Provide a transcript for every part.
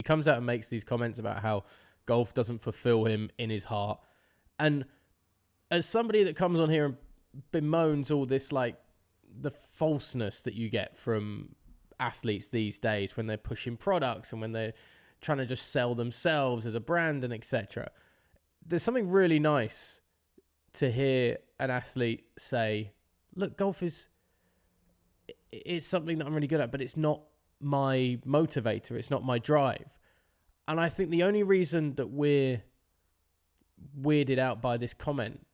comes out and makes these comments about how golf doesn't fulfill him in his heart. And as somebody that comes on here and bemoans all this, like, the falseness that you get from athletes these days when they're pushing products and when they're trying to just sell themselves as a brand and etc., there's something really nice to hear an athlete say, look, golf it's something that I'm really good at, but it's not my motivator. It's not my drive. And I think the only reason that we're weirded out by this comment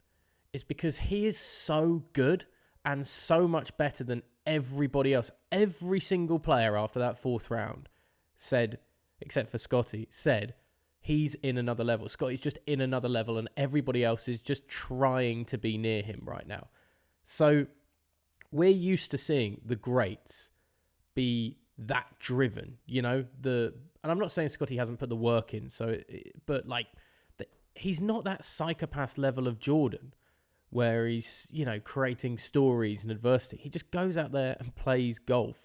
is because he is so good and so much better than everybody else. Every single player after that fourth round said, except for Scottie, said he's in another level. Scottie's just in another level, and everybody else is just trying to be near him right now. So we're used to seeing the greats be that driven, you know. And I'm not saying Scottie hasn't put the work in, but like, he's not that psychopath level of Jordan, where he's, you know, creating stories and adversity. He just goes out there and plays golf.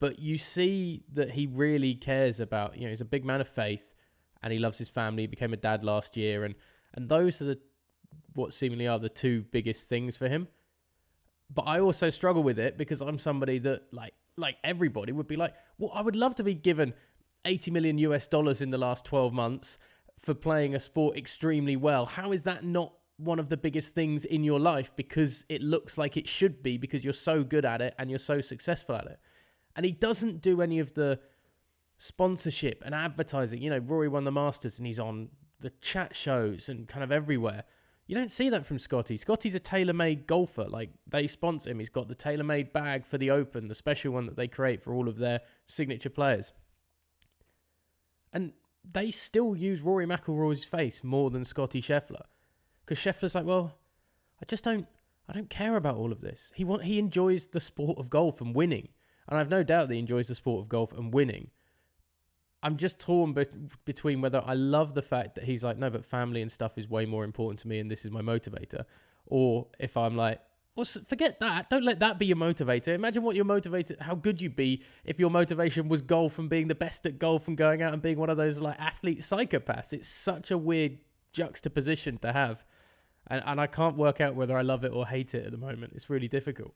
But you see that he really cares about, you know, he's a big man of faith and he loves his family. He became a dad last year. And those are what seemingly are the two biggest things for him. But I also struggle with it because I'm somebody that, like everybody would be like, well, I would love to be given $80 million in the last 12 months for playing a sport extremely well. How is that not one of the biggest things in your life? Because it looks like it should be, because you're so good at it and you're so successful at it. And he doesn't do any of the sponsorship and advertising. You know, Rory won the Masters and he's on the chat shows and kind of everywhere. You don't see that from Scottie. Scottie's a tailor-made golfer. Like, they sponsor him. He's got the tailor-made bag for the Open, the special one that they create for all of their signature players. And they still use Rory McIlroy's face more than Scottie Scheffler. Because Scheffler's like, well, I don't care about all of this. He enjoys the sport of golf and winning. And I have no doubt that he enjoys the sport of golf and winning. I'm just torn between whether I love the fact that he's like, no, but family and stuff is way more important to me and this is my motivator. Or if I'm like, well, forget that. Don't let that be your motivator. Imagine what your motivator, how good you'd be if your motivation was golf and being the best at golf and going out and being one of those like athlete psychopaths. It's such a weird juxtaposition to have. And I can't work out whether I love it or hate it at the moment. It's really difficult.